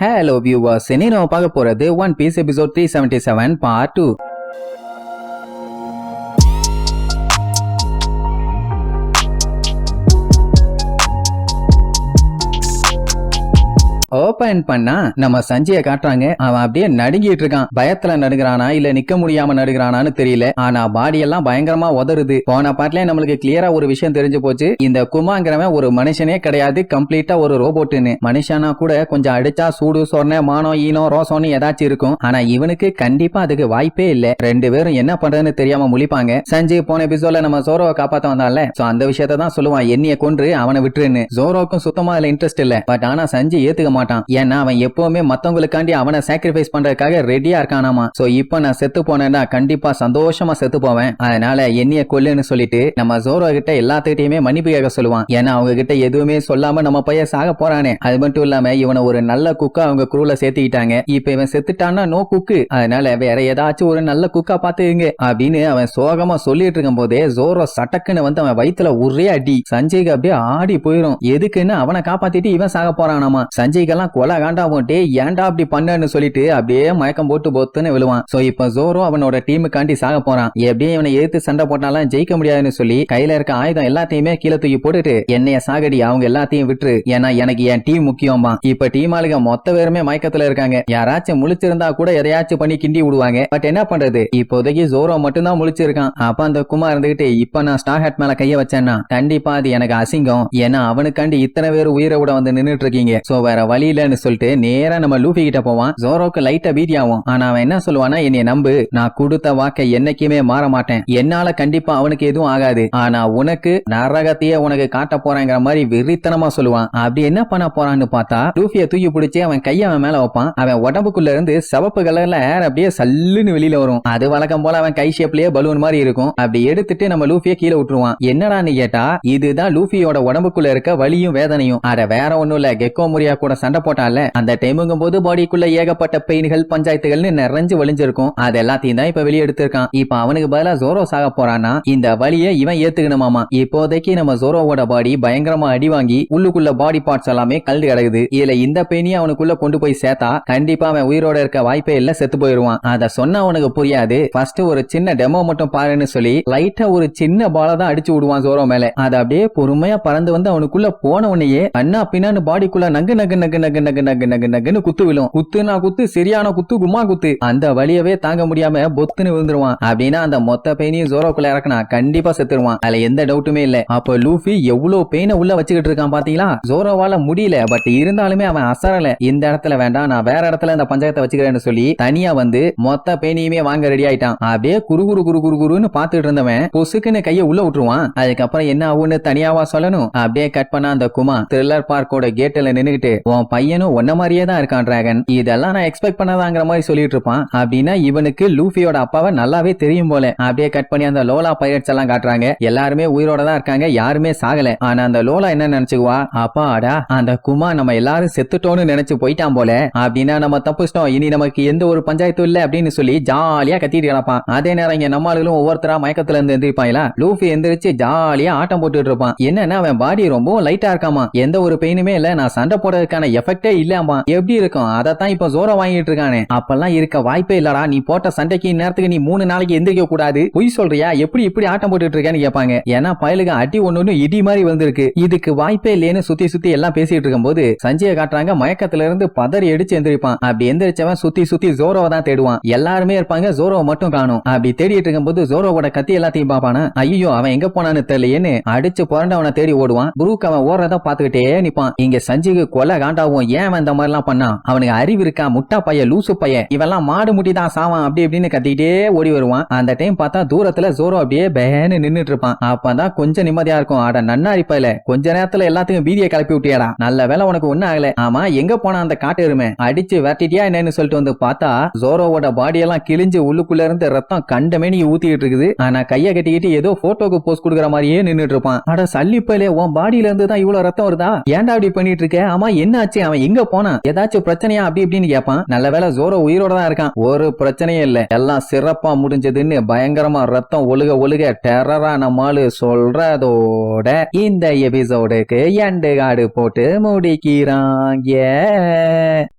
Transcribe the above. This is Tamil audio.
Hello viewers, இன்னைக்கு நம்ம பார்க்க போறது One Piece episode 377 part 2. Open பண்ணா நம்ம சஞ்சய காட்டுறாங்க. அவன் அப்படியே நடுங்கிட்டு இருக்கான். பயத்துல நடுகிறானா இல்ல நிக்க முடியாம நடுகிறானான்னு தெரியல. ஆனா பாடி எல்லாம் பயங்கரமா உதறுது. போன பாட்டுல நம்மளுக்கு கிளியரா ஒரு விஷயம் தெரிஞ்சு போச்சு. இந்த குமாங்கிறவன் ஒரு மனுஷனே கிடையாது, கம்ப்ளீட்டா ஒரு ரோபோட்டுன்னு. மனுஷனா கூட கொஞ்சம் அடிச்சா சூடு சொன்ன மானம் ஈனம் ரோசம்னு ஏதாச்சும் இருக்கும். ஆனா இவனுக்கு கண்டிப்பா அதுக்கு வாய்ப்பே இல்ல. ரெண்டு பேரும் என்ன பண்றதுன்னு தெரியாம முழிப்பாங்க. சஞ்சய் போன எபிசோட்ல நம்ம ஜோரோவை காப்பாத்த வந்தான்ல, சோ அந்த விஷயத்த தான் சொல்லுவான், என்னைய கொன்று அவனை விட்டுருன்னு. ஜோரோக்கும் சுத்தமா அதுல இன்ட்ரெஸ்ட் இல்ல. பட் ஆனா சஞ்சய் ஏத்துக்க மாட்டான். ஏன்னா அவன் எப்பவுமே மத்தவங்களுக்காண்டி அவனை சாக்ரிஃபைஸ் பண்றதுக்காக ரெடியா இருக்கானாமா. சோ இப்போ நான் செத்து போனேன்னா கண்டிப்பா சந்தோஷமா செத்து போவேன், அதனால என்னைய கொல்லுன்னு சொல்லிட்டு நம்ம ஜோரோ கிட்ட எல்லாத்துக்கிட்டையுமே மன்னிப்பு கேட்க சொல்லுவான். ஏன்னா அவங்க கிட்ட எதுவுமே சொல்லாம நம்ம பையன் சாக போறானே. அது மட்டும் இல்லாம இவனை ஒரு நல்ல குக்கா அவங்க குரூல சேர்த்துக்கிட்டாங்க. இப்ப இவன் செத்துட்டான்னா நோ குக்கு, அதனால வேற ஏதாச்சும் ஒரு நல்ல குக்கா பாத்துங்க அப்படின்னு அவன் சோகமா சொல்லிட்டு இருக்கும் போதே ஜோரோ சட்டக்குன்னு வந்து அவன் வயித்துல ஒரே அடி. சஞ்சய்க்கு அப்படியே ஆடி போயிரும். எதுக்குன்னு அவனை காப்பாத்திட்டு இவன் சாக போறானாமா. சஞ்சய்க்கெல்லாம் கொலை காண்டா போட்டு ஏன்டா அப்படி பண்ணன்னு சொல்லிட்டு அப்படியே மயக்கம் போட்டு போத்துன்னு விழுவான். சோ இப்ப ஜோரோ அவனோட டீமுக்காண்டி சாக போறான். எப்படியும் இவனை எதிர்த்து சண்டை போட்டாலும் ஜெயிக்க முடியாதுன்னு சொல்லி கையில இருக்க ஆயுதம் எல்லாத்தையுமே கீழே தூக்கி போட்டுட்டு என்னைய சாகடி, அவங்க எல்லாத்தையும் விட்டுரு, ஏன்னா எனக்கு என் டீம் முக்கியமா. இப்ப டீம் ஆளுங்க மொத்த பேருமே மயக்கத்துல இருக்காங்க. யாராச்சும் முழிச்சிருந்தா கூட எதையாச்சும் பண்ணி கிண்டி விடுவாங்க. பட் என்ன பண்றது, இப்போதைக்கு ஜோரோ மட்டும் தான் முழிச்சிருக்கான். அப்ப அந்த குமார் இருந்துகிட்டு இப்ப நான் ஸ்டார் ஹேட் மேல கைய வச்சேன்னா கண்டிப்பா அது எனக்கு அசிங்கம், ஏன்னா அவனுக்காண்டி இத்தனை பேர் உயிரை விட வந்து நின்னுட்டு இருக்கீங்க. சோ வேற வழி இல்லன்னு சொல்லிட்டு நேரா நம்ம லூஃபி கிட்ட போவான். ஜோரோக்கு லைட்டா பீதி ஆகும். ஆனா அவன் என்ன சொல்லுவானா, என்னைய நம்பு, நான் கொடுத்த வாக்கை என்னைக்குமே மாற மாட்டேன், என்னால கண்டிப்பா அவனுக்கு எதுவும் ஆகாது, ஆனா உனக்கு நரகத்தையே உனக்கு காட்ட போறேங்கிற மாதிரி வெறித்தனமா சொல்லுவான். அப்படி என்ன பண்ண போறான்னு பார்த்தா லூஃபிய தூக்கி பிடிச்சி அவன் கைய அவன் மேல வைப்பான். அவன் உடம்புக்குள்ள இருந்து சிவப்பு கலர்ல ஏர் அப்படியே சல்லுன்னு வெளியில வரும். அது வழக்கம் போல அவன் கை ஷேப்லயே பலூன் மாதிரி இருக்கும். அப்படி எடுத்துட்டு நம்ம லூஃபிய கீழே விட்டுருவான். என்னடான்னு கேட்டா இதுதான் லூஃபியோட உடம்புக்குள்ள இருக்க வலியும் வேதனையும். அட வேற ஒண்ணும் இல்ல, கெக்கோ முரியா கூட சண்டை போட்டால அந்த டைமுங்கும் போது பாடிக்குள்ள ஏகப்பட்ட பெயின்கள் பஞ்சாயத்துகள்னு நிறைஞ்சு வலிஞ்சிருக்கும். அது எல்லாத்தையும் தான் இப்ப வெளியே எடுத்திருக்கான். இப்ப அவனுக்கு பதிலா ஜோரோ சாக போறானா இந்த வலியை இவன் ஏத்துக்கணுமாமா. இப்போதைக்கு நம்ம ஜோரோவோட பாடி பயங்கரமா அடி வாங்கி உள்ளுக்குள்ள பாடி பார்ட்ஸ் எல்லாமே கல்டு கிடக்குது. இதுல இந்த பெயினியை அவனுக்குள்ள கொண்டு போய் சேர்த்தா கண்டிப்பா அவன் உயிரோட இருக்க வாய்ப்பே இல்ல, செத்து போயிருவான். அத சொன்னா அவனுக்கு புரியாது. ஃபர்ஸ்ட் ஒரு சின்ன டெமோ மட்டும் பாருன்னு சொல்லி லைட்டா ஒரு சின்ன பால தான் அடிச்சு விடுவான் ஜோரோ மேல. அது அப்படியே பொறுமையா பறந்து வந்து அவனுக்குள்ள போன உடனேயே அண்ணா பின்னான்னு பாடிக்குள்ள நகு நகு நகு நகு நகு நகு நகு நகுன்னு குத்து விழும். குத்துனா குத்து, சரியான குத்து, கும்மா குத்து. அந்த வலியவே தாங்க முடியாம பொத்துன்னு விழுந்துருவான். அப்படின்னா அந்த மொத்த பெயினையும் ஜோரோக்குள்ள இறக்குனா கண்டிப்பா செத்துருவான். அதுல எந்த டவுட்டுமே இல்ல. அப்ப லூஃபி எவ்வளவு பெயினை உள்ள வச்சுக்கிட்டு இருக்கான் பாத்தீங்களா. ஜோரோவால முடியல, பட் இருந்தாலுமே அவன் அசரல. இந்த இடத்துல வேண்டாம், நான் வேற இடத்துல இந்த பஞ்சாயத்தை வச்சுக்கிறேன்னு சொல்லி தனியா வந்து மொத்த பெயினையுமே வாங்க ரெடி ஆயிட்டான். அப்படியே குரு குரு குரு குரு குருன்னு பாத்துட்டு இருந்தவன் பொசுக்குன்னு கைய உள்ள விட்டுருவான். அதுக்கப்புறம் என்ன ஆகுன்னு தனியாவா சொல்லணும். அப்படியே கட் பண்ணா அந்த குமா த்ரில்லர் பார்க்கோட கேட்ல நின்னுகிட்டு உன் பையனும் ஒன்ன மாதிரியே தான் இருக்கான் டிராகன், இதெல்லாம் நான் எக்ஸ்பெக்ட் பண்ணாதாங்கிற மாதிரி சொல்லிட்டு இருப்பான். அப்படின்னா இவனுக்கு லூஃபியோட அப்பாவை நல்லாவே தெரியும் போல. அப்படியே கட் பண்ணி அந்த லோலா பைரட்ஸ் எல்லாம் காட்டுறாங்க. எல்லாருமே உயிரோட தான் இருக்காங்க, யாருமே சாகல. ஆனா அந்த லோலா என்ன நினைச்சுக்குவா, அப்பாடா அந்த குமா நம்ம எல்லாரும் செத்துட்டோம்னு நினைச்சு போயிட்டான் போல, அப்படின்னா நம்ம தப்புச்சிட்டோம், இனி நமக்கு எந்த ஒரு பஞ்சாயத்தும் இல்ல அப்படின்னு சொல்லி ஜாலியா கத்திட்டு கிடப்பான். அதே நேரம் இங்க நம்மளும் ஒவ்வொருத்தரா மயக்கத்துல இருந்து எந்திரிப்பாங்களா. லூஃபி எந்திரிச்சு ஜாலியா ஆட்டம் போட்டுட்டு இருப்பான். என்னன்னா அவன் பாடி ரொம்ப லைட்டா இருக்காமா, எந்த ஒரு பெயினுமே இல்ல, நான் சண்டை போடுறதுக்கான எஃபெக்டே இல்லாமா. எப்படி இருக்கும், அதத்தான் இப்ப ஜோரோ வாங்கிட்டு இருக்கானே. அப்பெல்லாம் இருக்க வாய்ப்பே இல்லடா, நீ போட்ட சண்டைக்கு நேரத்துக்கு நீ 3 நாளைக்கு எந்திரிக்க கூடாது, பொய் சொல்றியா, எப்படி இப்படி ஆட்டம் போட்டுட்டு இருக்கேன்னு கேட்பாங்க. ஏன்னா பயலுக்கு அடி ஒண்ணு இடி மாதிரி வந்திருக்கு, இதுக்கு வாய்ப்பே இல்லைன்னு சுத்தி சுத்தி எல்லாம் பேசிட்டு இருக்கும் போது சஞ்சய காட்டுறாங்க. மயக்கத்துல இருந்து பதறி அடிச்சு எந்திரிப்பான். அப்படி எந்திரிச்சவன் சுத்தி சுத்தி ஜோரோவை தான் தேடுவான். எல்லாருமே இருப்பாங்க, ஜோரோவை மட்டும் காணும். அப்படி தேடிட்டு இருக்கும் போது ஜோரோவோட கத்தி எல்லாத்தையும் பாப்பானா, ஐயோ அவன் எங்க போனான்னு தெரியலையேன்னு அடிச்சு புரண்டவனை தேடி ஓடுவான். புரூக் அவன் ஓடுறத பாத்துக்கிட்டே நிப்பான். இங்க சஞ்சுக்கு கொலை காண்டாவும், ஏன் அவன் இந்த மாதிரி எல்லாம் பண்ணா, அவனுக்கு அறிவு இருக்கா, முட்டா பைய லூசு பைய, இவெல்லாம் மாடு முட்டி தான் சாவான் அப்படி இப்படின்னு கத்திக்கிட்டே ஓடி வருவான். அந்த டைம் பார்த்தா தூரத்துல ஜோரோ அப்படியே பேன்னு நின்னுட்டு இருப்பான். அப்பதான் கொஞ்சம் நிம்மதியா இருக்கும். ஆட நன்னாரி பையல, கொஞ்ச நேரத்துல எல்லாத்துக்கும் வீதியை கிளப்பி விட்டியாடா, நல்ல வேலை உனக்கு ஒண்ணு ஆகல. ஆமா எங்க போனா அந்த காட்டு எருமை, அடிச்சு விரட்டிட்டியா என்னன்னு சொல்லிட்டு வந்து பார்த்தா ஜோரோவோட பாடியெல்லாம் கிழிஞ்சு உள்ளுக்குள்ள இருந்து ரத்தம் கண்டமேனி ஊத்திட்டு இருக்குது. ஆனா கைய கட்டிக்கிட்டு ஏதோ போட்டோக்கு போஸ்ட் கொடுக்குற மாதிரியே நின்னுட்டு இருப்பான். அட சல்லிப்பையிலே உன் பாடியில இருந்து தான் இவ்வளவு ரத்தம் வருதா, ஏன்டா அப்படி பண்ணிட்டு இருக்க, ஆமா என்ன ஆச்சு, அவன் எங்க போனா, ஏதாச்சும் பிரச்சனையா அப்படி இப்படின்னு கேட்பான். நல்ல வேலை ஜோரோ உயிரோட தான் இருக்கான், ஒரு பிரச்சனையும் இல்ல, எல்லாம் சிறப்பா முடிஞ்சதுன்னு பயங்கரமா ரத்தம் ஒழுக ஒழுக டெரரா நம்மாலு சொல்றதோட இந்த எபிசோடுக்கு எண்டு கார்டு போட்டு முடிக்கிறாங்க.